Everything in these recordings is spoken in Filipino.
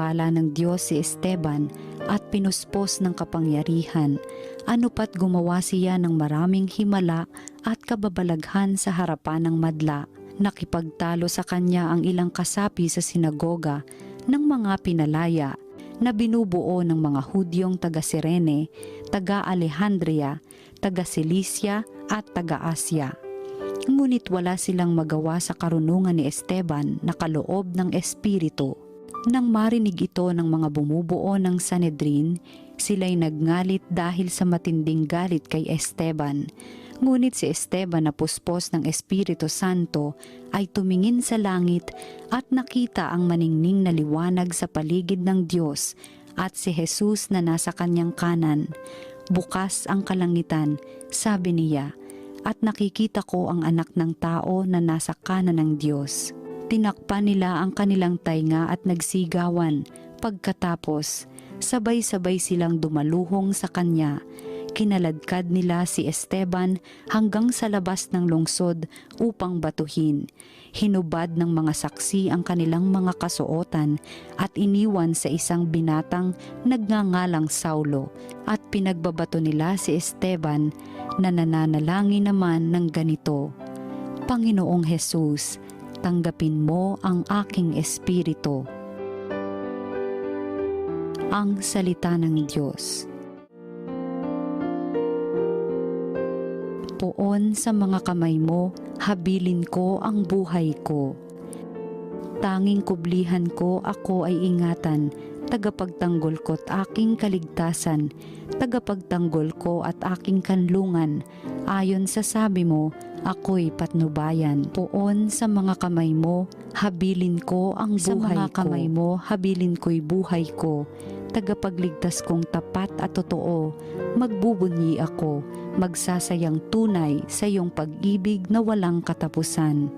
pinagpala ng Diyos si Esteban at pinuspos ng kapangyarihan. Ano pat gumawa siya ng maraming himala at kababalaghan sa harapan ng madla. Nakipagtalo sa kanya ang ilang kasapi sa sinagoga ng mga pinalaya na binubuo ng mga Hudyong taga Cirene, taga Alejandria, taga Cilicia at taga Asya. Ngunit wala silang magawa sa karunungan ni Esteban na kaloob ng Espiritu. Nang marinig ito ng mga bumubuo ng Sanhedrin, sila'y nagngalit dahil sa matinding galit kay Esteban. Ngunit si Esteban na puspos ng Espiritu Santo ay tumingin sa langit at nakita ang maningning na liwanag sa paligid ng Diyos at si Jesus na nasa kanyang kanan. Bukas ang kalangitan, sabi niya, at nakikita ko ang anak ng tao na nasa kanan ng Diyos. Tinakpan nila ang kanilang tainga at nagsigawan. Pagkatapos, sabay-sabay silang dumaluhong sa kanya. Kinaladkad nila si Esteban hanggang sa labas ng lungsod upang batuhin. Hinubad ng mga saksi ang kanilang mga kasuotan at iniwan sa isang binatang nagngangalang Saulo, at pinagbabato nila si Esteban na nananalangin naman ng ganito: Panginoong Jesus, tanggapin mo ang aking espiritu. Ang salita ng Diyos. Poon sa mga kamay mo, habilin ko ang buhay ko. Tanging kublihan ko ako ay ingatan, tagapagtanggol ko't aking kaligtasan, tagapagtanggol ko at aking kanlungan. Ayon sa sabi mo, ako'y patnubayan. Poon sa mga kamay mo, habilin ko ang buhay ko. Sa mga kamay mo, habilin ko'y buhay ko. Tagapagligtas kong tapat at totoo, magbubunyi ako, magsasayang tunay sa iyong pag-ibig na walang katapusan.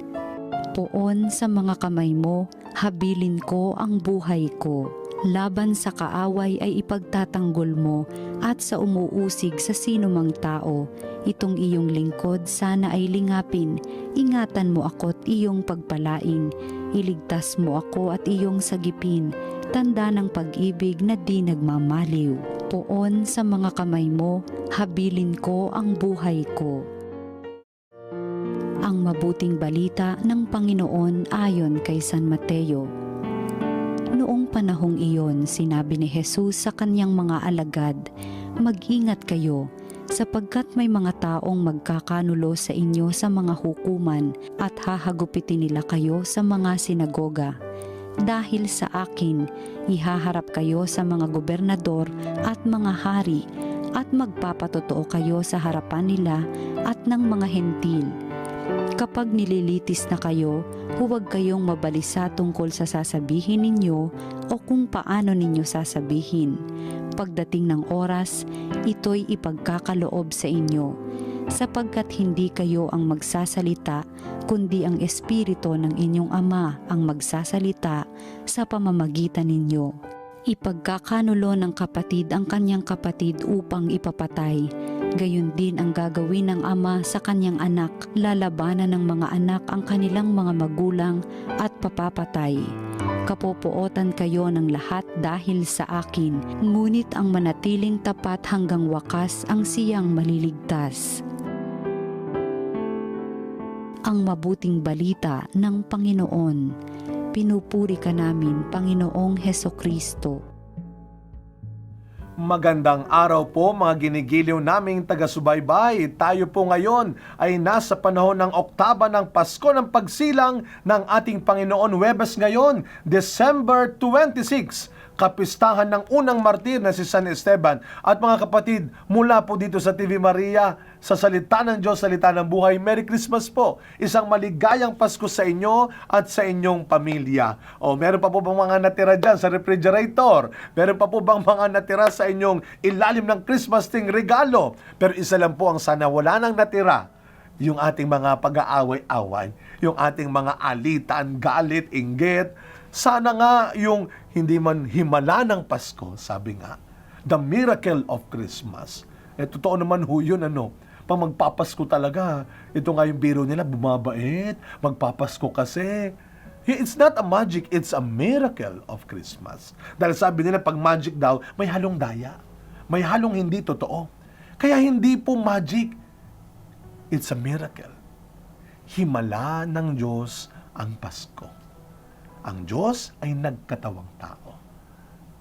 Poon sa mga kamay mo, habilin ko ang buhay ko. Laban sa kaaway ay ipagtatanggol mo, at sa umuusig sa sinumang tao, itong iyong lingkod sana ay lingapin. Ingatan mo ako't iyong pagpalain, iligtas mo ako at iyong sagipin, tanda ng pag-ibig na di nagmamaliw. Poon sa mga kamay mo, habilin ko ang buhay ko. Ang mabuting balita ng Panginoon ayon kay San Mateo. Noong panahong iyon, sinabi ni Jesus sa kanyang mga alagad, mag-ingat kayo, sapagkat may mga taong magkakanulo sa inyo sa mga hukuman at hahagupitin nila kayo sa mga sinagoga. Dahil sa akin, ihaharap kayo sa mga gobernador at mga hari, at magpapatotoo kayo sa harapan nila at ng mga hentil. Kapag nililitis na kayo, huwag kayong mabalisa tungkol sa sasabihin ninyo o kung paano ninyo sasabihin. Pagdating ng oras, ito'y ipagkakaloob sa inyo, sapagkat hindi kayo ang magsasalita, kundi ang Espiritu ng inyong Ama ang magsasalita sa pamamagitan ninyo. Ipagkakanulo ng kapatid ang kanyang kapatid upang ipapatay. Gayon din ang gagawin ng ama sa kanyang anak. Lalabanan ng mga anak ang kanilang mga magulang at papapatay. Kapopootan kayo ng lahat dahil sa akin, ngunit ang manatiling tapat hanggang wakas ang siyang maliligtas. Ang mabuting balita ng Panginoon. Pinupuri ka namin, Panginoong Hesukristo. Magandang araw po mga ginigiliw naming taga-subaybay. Tayo po ngayon ay nasa panahon ng oktaba ng Pasko ng Pagsilang ng ating Panginoon. Huwebes ngayon, December 26, kapistahan ng unang martir na si San Esteban. At mga kapatid, mula po dito sa TV Maria, sa Salita ng Diyos, Salita ng Buhay, Merry Christmas po. Isang maligayang Pasko sa inyo at sa inyong pamilya. O, meron pa po bang mga natira dyan sa refrigerator? Meron pa po bang mga natira sa inyong ilalim ng Christmas tree regalo? Pero isa lang po ang sana wala nang natira, yung ating mga pag-aaway-away, yung ating mga alitan, galit, inggit. Sana nga yung hindi man himala ng Pasko, sabi nga, the miracle of Christmas. Totoo naman ho yun, pag magpapasko talaga, ito nga yung biro nila, bumabait, magpapasko kasi. It's not a magic, it's a miracle of Christmas. Dahil sabi nila, pag magic daw, may halong daya. May halong hindi totoo. Kaya hindi po magic, it's a miracle. Himala ng Diyos ang Pasko. Ang Diyos ay nagkatawang tao.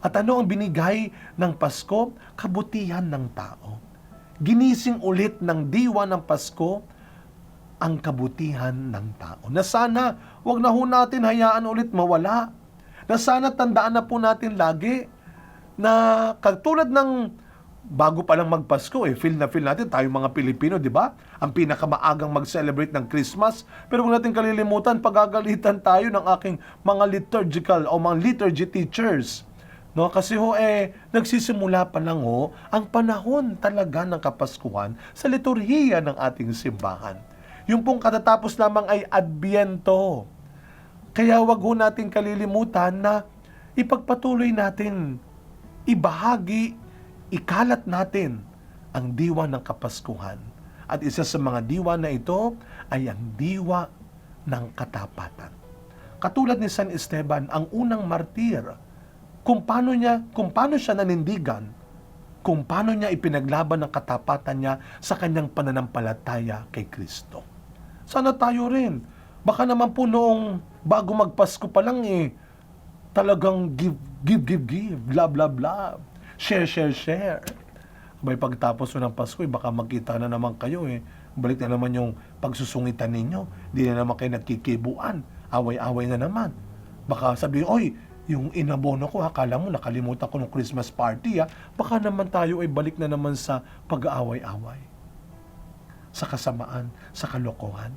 At ano ang binigay ng Pasko? Kabutihan ng tao. Ginising ulit ng diwa ng Pasko ang kabutihan ng tao. Na sana, wag na ho natin hayaan ulit mawala. Na sana tandaan na po natin lagi na katulad ng bago pa lang magpasko, feel natin tayo mga Pilipino, di ba? Ang pinakamaagang mag-celebrate ng Christmas. Pero huwag natin kalilimutan, pagagalitan tayo ng aking mga liturgical o mga liturgy teachers. No, kasi nagsisimula pa lang ang panahon talaga ng Kapaskuhan sa liturhiya ng ating simbahan. Yung pong katatapos lamang ay Adbyento. Kaya wag ho natin kalilimutan na ipagpatuloy natin, ibahagi, ikalat natin ang diwa ng Kapaskuhan. At isa sa mga diwa na ito ay ang diwa ng katapatan. Katulad ni San Esteban, ang unang martir, kung paano siya nanindigan, kung paano niya ipinaglaban ang katapatan niya sa kanyang pananampalataya kay Kristo. Sana tayo rin. Baka naman po noong bago magpasko pa lang talagang give, blah, blah, blah. Share. May pagtapos ng Pasko, baka magkita na naman kayo Balik na naman yung pagsusungitan ninyo. Di na naman kayo nagkikibuan. Away-away na naman. Baka sabihin, oy, yung inabono ko, akala mo nakalimutan ko ng Christmas party, baka naman tayo ay balik na naman sa pag-aaway-away. Sa kasamaan, sa kalokohan.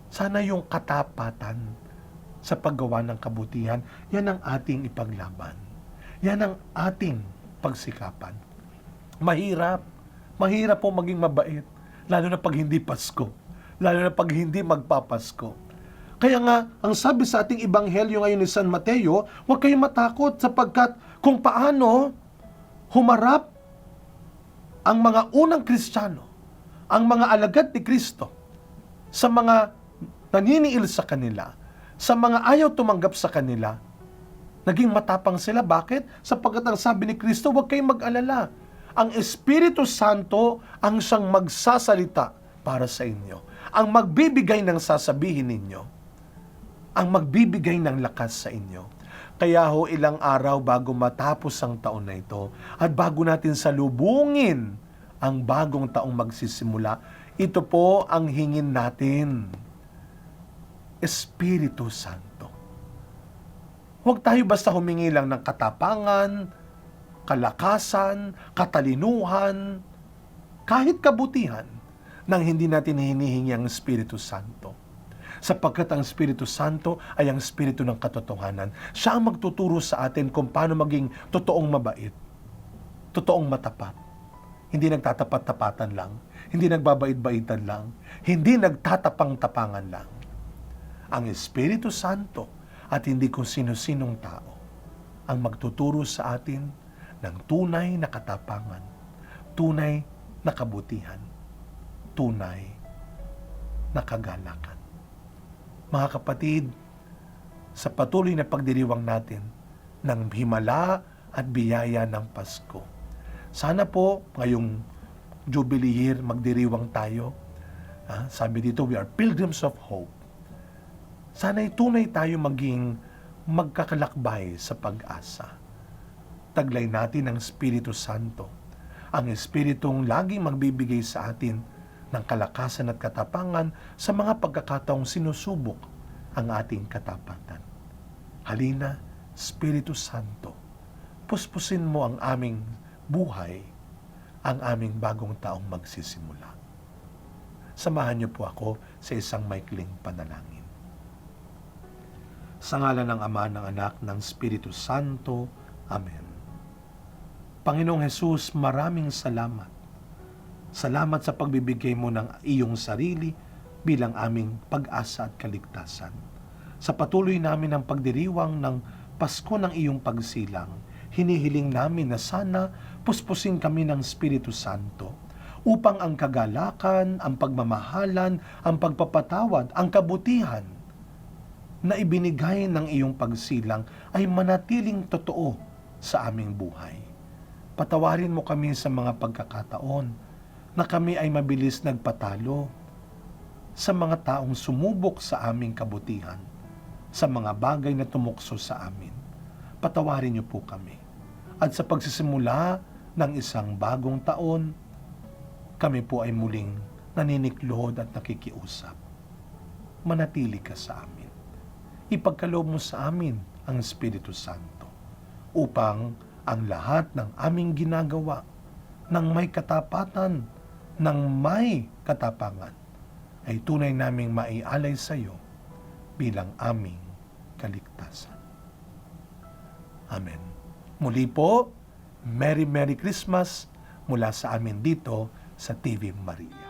Sana yung katapatan sa paggawa ng kabutihan, yan ang ating ipaglaban. Yan ang ating pagsikapan. Mahirap po maging mabait, lalo na pag hindi Pasko, lalo na pag hindi magpapasko. Kaya nga, ang sabi sa ating Ebanghelyo ngayon ni San Mateo, huwag kayong matakot sapagkat kung paano humarap ang mga unang Kristiyano, ang mga alagad ni Kristo, sa mga naniniil sa kanila, sa mga ayaw tumanggap sa kanila, naging matapang sila. Bakit? Sapagkat ang sabi ni Kristo, huwag kayong mag-alala. Ang Espiritu Santo ang siyang magsasalita para sa inyo. Ang magbibigay ng sasabihin ninyo. Ang magbibigay ng lakas sa inyo. Kaya ilang araw bago matapos ang taon na ito, at bago natin salubungin ang bagong taong magsisimula, ito po ang hingin natin. Espiritu Santo. Huwag tayo basta humingi lang ng katapangan, kalakasan, katalinuhan, kahit kabutihan, nang hindi natin hinihingi ang Espiritu Santo. Sapagkat ang Espiritu Santo ay ang Espiritu ng katotohanan. Siya ang magtuturo sa atin kung paano maging totoong mabait, totoong matapat. Hindi nagtatapat-tapatan lang, hindi nagbabait-baitan lang, hindi nagtatapang-tapangan lang. Ang Espiritu Santo at hindi kung sino-sinong tao ang magtuturo sa atin ng tunay na katapangan, tunay na kabutihan, tunay na kagalakan. Mga kapatid, sa patuloy na pagdiriwang natin ng himala at biyaya ng Pasko, sana po ngayong Jubilee year magdiriwang tayo. Sabi dito, we are pilgrims of hope. Sana'y tunay tayo maging magkakalakbay sa pag-asa. Taglay natin ang Espiritu Santo, ang Espiritong laging magbibigay sa atin ng kalakasan at katapangan sa mga pagkakataong sinusubok ang ating katapatan. Halina, Espiritu Santo, puspusin mo ang aming buhay, ang aming bagong taong magsisimula. Samahan niyo po ako sa isang maikling panalangin. Sa ngalan ng Ama, ng Anak, ng Espiritu Santo. Amen. Panginoong Hesus, maraming salamat. Salamat sa pagbibigay mo ng iyong sarili bilang aming pag-asa at kaligtasan. Sa patuloy namin ang pagdiriwang ng Pasko ng iyong pagsilang, hinihiling namin na sana puspusin kami ng Espiritu Santo upang ang kagalakan, ang pagmamahalan, ang pagpapatawad, ang kabutihan na ibinigay ng iyong pagsilang ay manatiling totoo sa aming buhay. Patawarin mo kami sa mga pagkakataon na kami ay mabilis nagpatalo sa mga taong sumubok sa aming kabutihan, sa mga bagay na tumukso sa amin. Patawarin niyo po kami. At sa pagsisimula ng isang bagong taon, kami po ay muling naniniklod at nakikiusap. Manatili ka sa amin. Ipagkaloob mo sa amin ang Espiritu Santo upang ang lahat ng aming ginagawa ng may katapatan, ng may katapangan, ay tunay naming maialay sa iyo bilang aming kaligtasan. Amen. Muli po, Merry Merry Christmas mula sa amin dito sa TV Maria.